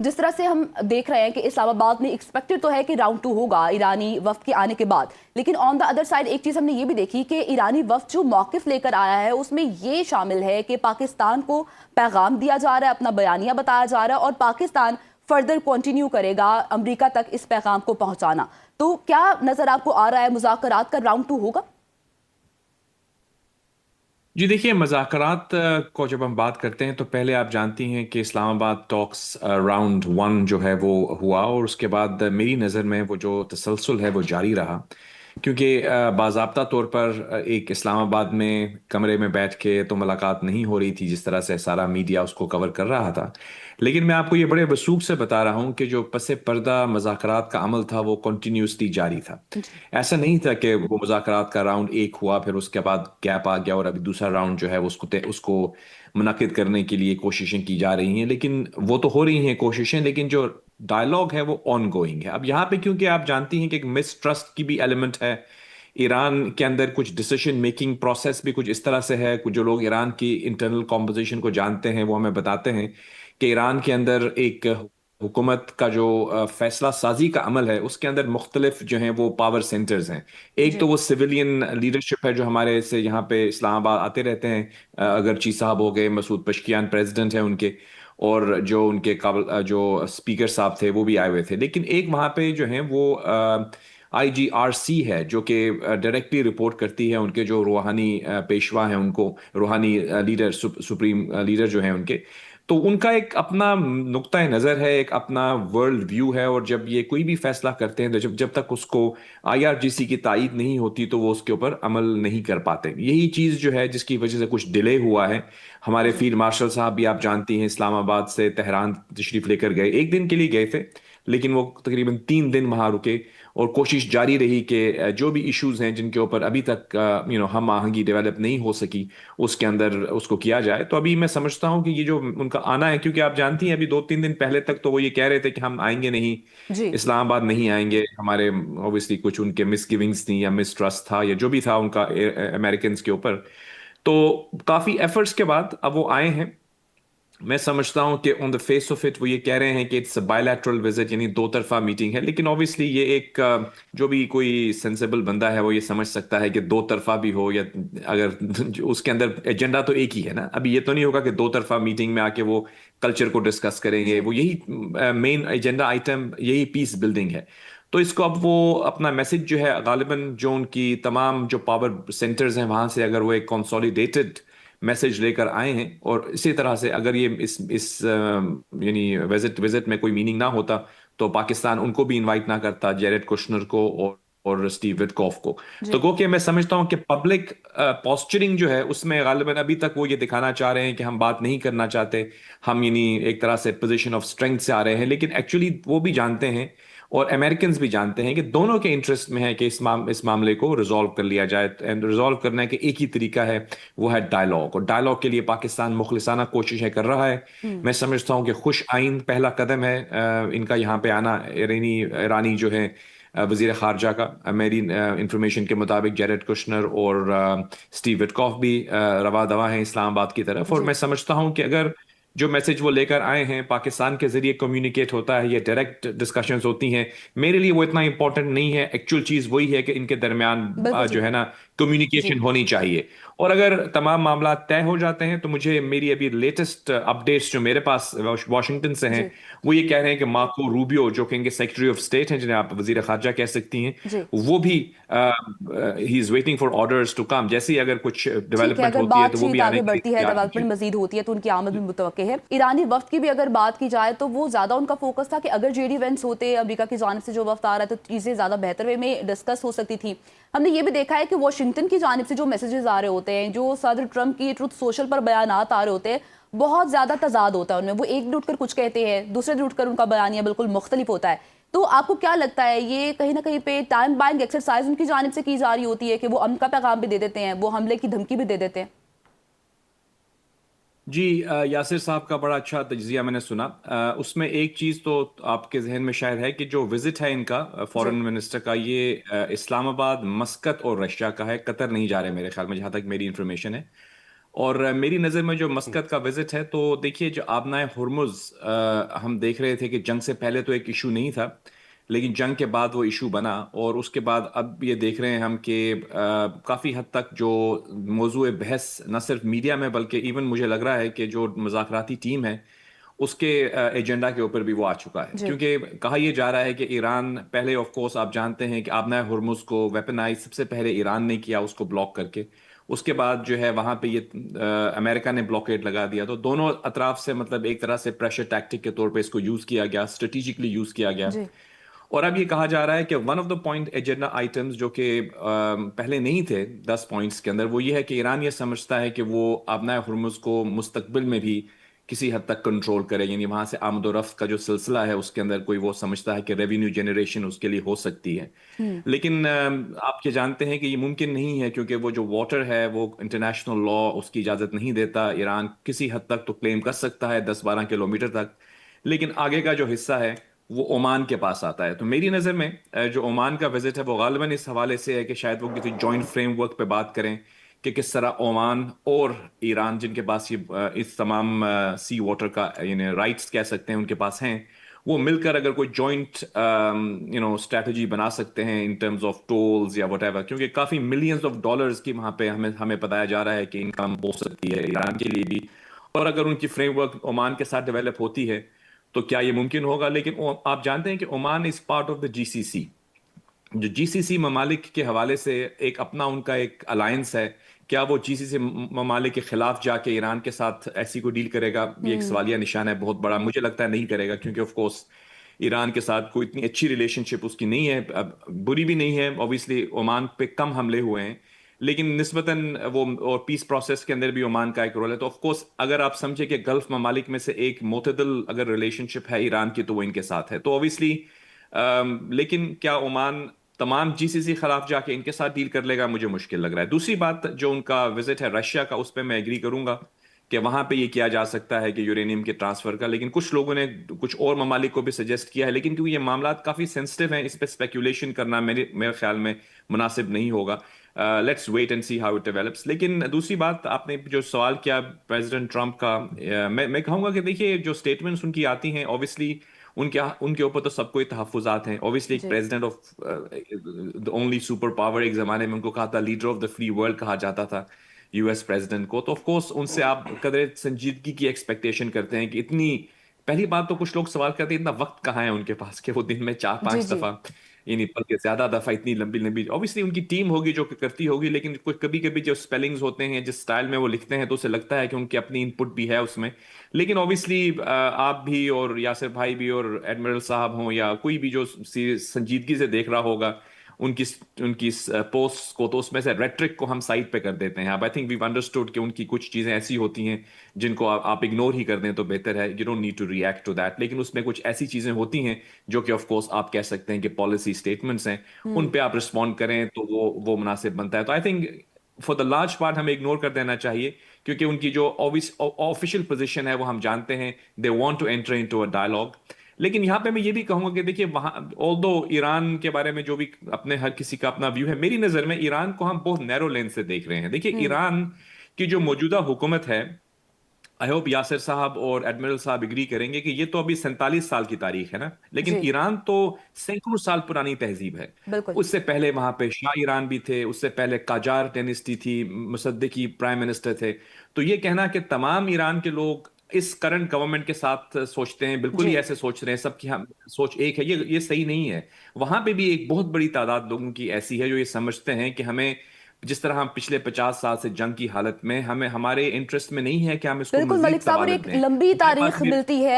جس طرح سے ہم دیکھ رہے ہیں کہ اسلام آباد میں ایکسپیکٹڈ تو ہے کہ راؤنڈ 2 ہوگا ایرانی وفد کے آنے کے بعد، لیکن آن دا ادر سائڈ ایک چیز ہم نے یہ بھی دیکھی کہ ایرانی وفد جو موقف لے کر آیا ہے اس میں یہ شامل ہے کہ پاکستان کو پیغام دیا جا رہا ہے، اپنا بیانیہ بتایا جا رہا ہے، اور پاکستان فردر کنٹینیو کرے گا امریکہ تک اس پیغام کو پہنچانا. تو کیا نظر آپ کو آ رہا ہے مذاکرات کا راؤنڈ 2 ہوگا؟ جی دیکھیے، مذاکرات کو جب ہم بات کرتے ہیں تو پہلے آپ جانتی ہیں کہ اسلام آباد ٹاکس راؤنڈ 1 جو ہے وہ ہوا، اور اس کے بعد میری نظر میں وہ جو تسلسل ہے وہ جاری رہا، کیونکہ باضابطہ طور پر ایک اسلام آباد میں کمرے میں بیٹھ کے تو ملاقات نہیں ہو رہی تھی جس طرح سے سارا میڈیا اس کو کور کر رہا تھا. لیکن میں آپ کو یہ بڑے وثوق سے بتا رہا ہوں کہ جو پس پردہ مذاکرات کا عمل تھا وہ کنٹینیوسلی جاری تھا. ایسا نہیں تھا کہ وہ مذاکرات کا راؤنڈ 1 ہوا پھر اس کے بعد گیپ آ گیا اور ابھی دوسرا راؤنڈ جو ہے اس کو منعقد کرنے کے لیے کوششیں کی جا رہی ہیں. لیکن وہ تو ہو رہی ہیں کوششیں، لیکن جو ڈائلاگ ہے وہ آن گوئنگ ہے. اب یہاں پہ کیونکہ آپ جانتی ہیں کہ ایک مس ٹرسٹ کی بھی ایلیمنٹ ہے ایران کے اندر، کچھ ڈیسیشن میکنگ پروسیس بھی کچھ اس طرح سے ہے. کچھ جو لوگ ایران کی انٹرنل کمپوزیشن کو جانتے ہیں وہ ہمیں بتاتے ہیں کہ ایران کے اندر ایک حکومت کا جو فیصلہ سازی کا عمل ہے اس کے اندر مختلف جو ہیں وہ پاور سینٹرز ہیں. ایک جی تو وہ سویلین لیڈرشپ ہے جو ہمارے سے یہاں پہ اسلام آباد آتے رہتے ہیں، اگر چی صاحب ہو گئے، مسعود پشکیان پریزیڈنٹ ہیں ان کے، اور جو ان کے قابل جو اسپیکر صاحب تھے وہ بھی آئے ہوئے تھے. لیکن ایک وہاں پہ جو ہیں وہ IGRC ہے جو کہ ڈائریکٹلی رپورٹ کرتی ہے ان کے جو روحانی پیشوا ہیں، ان کو روحانی لیڈر، سپریم لیڈر جو ہیں ان کے. تو ان کا ایک اپنا نقطہ نظر ہے، ایک اپنا ورلڈ ویو ہے، اور جب یہ کوئی بھی فیصلہ کرتے ہیں تو جب تک اس کو IRGC کی تائید نہیں ہوتی تو وہ اس کے اوپر عمل نہیں کر پاتے. یہی چیز جو ہے جس کی وجہ سے کچھ ڈیلے ہوا ہے. ہمارے جی فیلڈ مارشل صاحب بھی آپ جانتی ہیں اسلام آباد سے تہران تشریف لے کر گئے، ایک دن کے لیے گئے تھے لیکن وہ تقریباً 3 دن وہاں رکے، اور کوشش جاری رہی کہ جو بھی ایشوز ہیں جن کے اوپر ابھی تک ہم آہنگی ڈیولپ نہیں ہو سکی اس کے اندر اس کو کیا جائے. تو ابھی میں سمجھتا ہوں کہ یہ جو ان کا آنا ہے، کیونکہ آپ جانتی ہیں ابھی 2-3 دن پہلے تک تو وہ یہ کہہ رہے تھے کہ ہم آئیں گے نہیں، جی اسلام آباد نہیں آئیں گے. ہمارے اوبیسلی کچھ ان کے مس گیونگز تھیں یا مس ٹرسٹ تھا یا جو بھی تھا ان کا امریکنز کے اوپر. تو کافی ایفرٹس کے بعد اب وہ آئے ہیں. میں سمجھتا ہوں کہ on the face of it وہ یہ کہہ رہے ہیں کہ it's a bilateral visit, یعنی 2 طرفہ میٹنگ ہے. لیکن اوبیسلی یہ ایک جو بھی کوئی سینسیبل بندہ ہے وہ یہ سمجھ سکتا ہے کہ 2 طرفہ بھی ہو یا اگر اس کے اندر ایجنڈا تو ایک ہی ہے نا. ابھی یہ تو نہیں ہوگا کہ 2 طرفہ میٹنگ میں آ کے وہ کلچر کو ڈسکس کریں گے. جی وہ یہی مین ایجنڈا آئٹم، یہی پیس بلڈنگ ہے. تو اس کو اب وہ اپنا میسج جو ہے غالباً جو ان کی تمام جو پاور سینٹرز ہیں وہاں سے اگر وہ ایک کنسولیڈیٹڈ میسج لے کر آئے ہیں، اور اسی طرح سے اگر یہ اس یعنی وزٹ میں کوئی میننگ نہ ہوتا تو پاکستان ان کو بھی انوائٹ نہ کرتا، جیریڈ کوشنر کو اور اسٹیو وٹکوف کو. تو جی گو کہ میں سمجھتا ہوں کہ پبلک پوسچرنگ جو ہے اس میں غالباً ابھی تک وہ یہ دکھانا چاہ رہے ہیں کہ ہم بات نہیں کرنا چاہتے، ہم یعنی ایک طرح سے پوزیشن آف اسٹرینتھ سے آ رہے ہیں. لیکن ایکچولی وہ بھی جانتے ہیں اور امریکنز بھی جانتے ہیں کہ دونوں کے انٹرسٹ میں ہے کہ اس معاملے کو ریزالو کر لیا جائے. ریزالو کرنے کے ایک ہی طریقہ ہے، وہ ہے ڈائلاگ، اور ڈائلاگ کے لیے پاکستان مخلصانہ کوششیں کر رہا ہے. میں سمجھتا ہوں کہ خوش آئند پہلا قدم ہے ان کا یہاں پہ آنا. ایرانی جو ہے وزیر خارجہ کا، میری انفارمیشن کے مطابق جیریڈ کوشنر اور اسٹیو وٹکوف بھی رواں دواں ہیں اسلام آباد کی طرف. اور جی میں سمجھتا ہوں کہ اگر جو میسج وہ لے کر آئے ہیں پاکستان کے ذریعے کمیونیکیٹ ہوتا ہے، یہ ڈائریکٹ ڈسکشنز ہوتی ہیں، میرے لیے وہ اتنا امپورٹنٹ نہیں ہے. ایکچوئل چیز وہی ہے کہ ان کے درمیان بالکل جو ٹھیک. ہے نا جی کمیونیکیشن ہونی چاہیے. اور اگر تمام معاملات طے ہو جاتے ہیں تو مجھے میری ابھی لیٹسٹ اپڈیٹس جو میرے پاس واشنگٹن سے ہیں جی وہ یہ کہہ رہے ہیں کہ مارکو روبیو جو کہ ان کے سیکرٹری آف اسٹیٹ ہیں جنہیں آپ وزیر خارجہ کہہ سکتی ہیں، جی وہ بھی ہی is waiting for orders to come. جیسے ہی اگر کچھ ٹھیک ہے. ڈیولپمنٹ اگر ہوتی ہے بات تو وہ چیت بھی آنے آگے کے لیے بڑھتی ہے، تیار ہیں. ڈیولپمنٹ مزید ہوتی ہے تو ان کی آمد بھی متوقع ہے. ایرانی وفد کی بھی اگر بات کی جائے تو وہ زیادہ ان کا فوکس تھا کہ اگر JD وینس ہوتے، امریکہ کی جانب سے جو وفد آ رہا ہے تو چیزیں زیادہ بہتر وے میں ڈسکس ہو سکتی تھی. ہم نے یہ بھی دیکھا ہے کہ واشنگٹن کی جانب سے جو میسیجز آ رہے ہوتے ہیں، جو صدر ٹرمپ کی ٹروتھ سوشل پر بیانات آ رہے ہوتے ہیں، بہت زیادہ تضاد ہوتا ہے ان میں. وہ ایک دن اٹھ کر کچھ کہتے ہیں، دوسرے دن اٹھ کر ان کا بیانیہ بالکل مختلف ہوتا ہے. تو آپ کو کیا لگتا ہے یہ کہیں نہ کہیں پہ ٹائم بائنگ ایکسرسائز ان کی جانب سے کی جا رہی ہوتی ہے کہ وہ امن کا پیغام بھی دے دیتے ہیں، وہ حملے کی دھمکی بھی دے دیتے ہیں؟ جی یاسر صاحب کا بڑا اچھا تجزیہ میں نے سنا. اس میں ایک چیز تو آپ کے ذہن میں شاید ہے کہ جو وزٹ ہے ان کا جی فورن منسٹر کا، یہ اسلام آباد، مسقط اور رشیا کا ہے. قطر نہیں جا رہے میرے خیال میں جہاں تک میری انفارمیشن ہے. اور میری نظر میں جو مسقط کا وزٹ ہے تو دیکھیے جو آبنائے ہرمز ہم دیکھ رہے تھے کہ جنگ سے پہلے تو ایک ایشو نہیں تھا، لیکن جنگ کے بعد وہ ایشو بنا، اور اس کے بعد اب یہ دیکھ رہے ہیں ہم کہ کافی حد تک جو موضوع بحث نہ صرف میڈیا میں بلکہ ایون مجھے لگ رہا ہے کہ جو مذاکراتی ٹیم ہے اس کے ایجنڈا کے اوپر بھی وہ آ چکا ہے، جی کیونکہ کہا یہ جا رہا ہے کہ ایران پہلے آف کورس آپ جانتے ہیں کہ آبنائے ہرمز کو ویپنائز سب سے پہلے ایران نے کیا اس کو بلاک کر کے، اس کے بعد جو ہے وہاں پہ یہ امریکہ نے بلاکیڈ لگا دیا، تو دونوں اطراف سے مطلب ایک طرح سے پریشر ٹیکٹک کے طور پہ اس کو یوز کیا گیا، اسٹریٹجکلی یوز کیا گیا۔ جی اور اب یہ کہا جا رہا ہے کہ one of the point agenda items جو کہ پہلے نہیں تھے 10 پوائنٹس کے اندر، وہ یہ ہے کہ ایران یہ سمجھتا ہے کہ وہ آبنائے ہرمز کو مستقبل میں بھی کسی حد تک کنٹرول کرے، یعنی وہاں سے آمد و رفت کا جو سلسلہ ہے اس کے اندر کوئی وہ سمجھتا ہے کہ ریونیو جنریشن اس کے لیے ہو سکتی ہے۔ لیکن آپ یہ جانتے ہیں کہ یہ ممکن نہیں ہے، کیونکہ وہ جو واٹر ہے وہ انٹرنیشنل لا اس کی اجازت نہیں دیتا۔ ایران کسی حد تک تو کلیم کر سکتا ہے 10-12 کلومیٹر تک، لیکن آگے کا جو حصہ ہے وہ عمان کے پاس آتا ہے۔ تو میری نظر میں جو عمان کا وزٹ ہے وہ غالباً اس حوالے سے ہے کہ شاید وہ کسی جوائنٹ فریم ورک پہ بات کریں کہ کس طرح عمان اور ایران، جن کے پاس یہ اس تمام سی واٹر کا یعنی رائٹس کہہ سکتے ہیں ان کے پاس ہیں، وہ مل کر اگر کوئی جوائنٹ اسٹریٹجی بنا سکتے ہیں ان ٹرمز آف ٹولز یا وٹ ایور، کیونکہ کافی ملینز آف ڈالرز کی وہاں پہ ہمیں بتایا جا رہا ہے کہ انکم ہو سکتی ہے ایران کے لیے بھی، اور اگر ان کی فریم ورک عمان کے ساتھ ڈیولپ ہوتی ہے تو کیا یہ ممکن ہوگا؟ لیکن آپ جانتے ہیں کہ Oman is part of the G C C, جو جی سی سی ممالک کے حوالے سے ایک اپنا ان کا ایک الائنس ہے، کیا وہ جی سی سی ممالک کے خلاف جا کے ایران کے ساتھ ایسی کوئی ڈیل کرے گا؟ یہ ایک سوالیہ نشان ہے بہت بڑا، مجھے لگتا ہے نہیں کرے گا، کیونکہ آف کورس ایران کے ساتھ کوئی اتنی اچھی ریلیشن شپ اس کی نہیں ہے، اب بری بھی نہیں ہے، اوبیسلی عمان پہ کم حملے ہوئے ہیں لیکن نسبتاً وہ، اور پیس پروسیس کے اندر بھی عمان کا ایک رول ہے، تو آف کورس اگر آپ سمجھے کہ گلف ممالک میں سے ایک معتدل اگر ریلیشن شپ ہے ایران کی تو وہ ان کے ساتھ ہے، تو اوبیسلی لیکن کیا عمان تمام جی سی سی خلاف جا کے ان کے ساتھ ڈیل کر لے گا؟ مجھے مشکل لگ رہا ہے۔ دوسری بات جو ان کا وزٹ ہے رشیا کا، اس پہ میں ایگری کروں گا کہ وہاں پہ یہ کیا جا سکتا ہے کہ یورینیم کے ٹرانسفر کا، لیکن کچھ لوگوں نے کچھ اور ممالک کو بھی سجیسٹ کیا ہے، لیکن کیونکہ یہ معاملات کافی سینسٹیو ہیں اس پہ اسپیکولیشن کرنا میرے خیال میں مناسب نہیں ہوگا۔ Let's wait and see how it develops. لیکن دوسری بات آپ نے جو سوال کیا پریزیڈنٹ ٹرمپ کا، میں کہوں گا کہ دیکھیے جو اسٹیٹمنٹس ان کی آتی ہیں اوبیسلی ان کے اوپر تو سب کوئی تحفظات ہیں، اوبیسلی ایک جی president of the only superpower, ایک زمانے میں ان کو کہا تھا leader of the free world کہا جاتا تھا یو ایس پریزیڈنٹ کو، تو آف کورس ان سے آپ قدر سنجیدگی کی ایکسپیکٹیشن کرتے ہیں کہ اتنی، پہلی بات تو کچھ لوگ سوال کرتے ہیں اتنا وقت کہاں ہے ان کے پاس کہ وہ دن میں چار جی پانچ جی دفعہ یعنی بلکہ زیادہ دفعہ اتنی لمبی لمبی، اوبیسلی ان کی ٹیم ہوگی جو کہ کرتی ہوگی، لیکن کبھی کبھی جو اسپیلنگز ہوتے ہیں جس سٹائل میں وہ لکھتے ہیں تو اسے لگتا ہے کہ ان کی اپنی ان پٹ بھی ہے اس میں، لیکن اوبیسلی آپ بھی اور یاسر بھائی بھی اور ایڈمرل صاحب ہوں یا کوئی بھی جو سنجیدگی سے دیکھ رہا ہوگا ان کی پوسٹ کو، تو اس میں سے ریٹرک کو ہم سائڈ پہ کر دیتے ہیں۔ اب آئی تھنک ویو انڈرسٹوڈ کہ ان کی کچھ چیزیں ایسی ہوتی ہیں جن کو آپ اگنور ہی کر دیں تو بہتر ہے، you don't need to react to that, لیکن اس میں کچھ ایسی چیزیں ہوتی ہیں جو کہ آف کورس آپ کہہ سکتے ہیں کہ پالیسی اسٹیٹمنٹس ہیں، ان پہ آپ رسپونڈ کریں تو وہ مناسب بنتا ہے۔ تو I think for the large part ہمیں اگنور کر دینا چاہیے، کیونکہ ان کی جو آفیشیل پوزیشن ہے وہ ہم جانتے ہیں، they want to enter into a dialogue. لیکن یہاں پہ میں یہ بھی کہوں گا کہ دیکھیے وہاں آلدو ایران کے بارے میں جو بھی اپنے ہر کسی کا اپنا ویو ہے، میری نظر میں ایران کو ہم بہت نیرو لین سے دیکھ رہے ہیں۔ دیکھیے ایران کی جو موجودہ حکومت ہے، آئی ہوپ یاسر صاحب اور ایڈمرل صاحب اگری کریں گے کہ یہ تو ابھی 47 سال کی تاریخ ہے نا، لیکن جی ایران تو سینکڑوں سال پرانی تہذیب ہے۔ بالکل اس سے پہلے وہاں پہ شاہ ایران بھی تھے، اس سے پہلے قاجار ڈینسٹی تھی، مصدقی پرائم منسٹر تھے، تو یہ کہنا کہ تمام ایران کے لوگ اس کرنٹ گورنمنٹ کے ساتھ سوچتے ہیں، بالکل ہی جی ایسے سوچ رہے ہیں، سب کی ہم سوچ ایک ہے، یہ صحیح نہیں ہے۔ وہاں پہ بھی ایک بہت بڑی تعداد لوگوں کی ایسی ہے جو یہ سمجھتے ہیں کہ ہمیں، جس طرح ہم پچھلے 50 سال سے جنگ کی حالت میں، ہمارے انٹرسٹ میں نہیں ہے کہ ہم اس کو بالکل مزید ملک صاحب، اور طوالت ایک دیں۔ لمبی یہ بات تاریخ ملتی ہے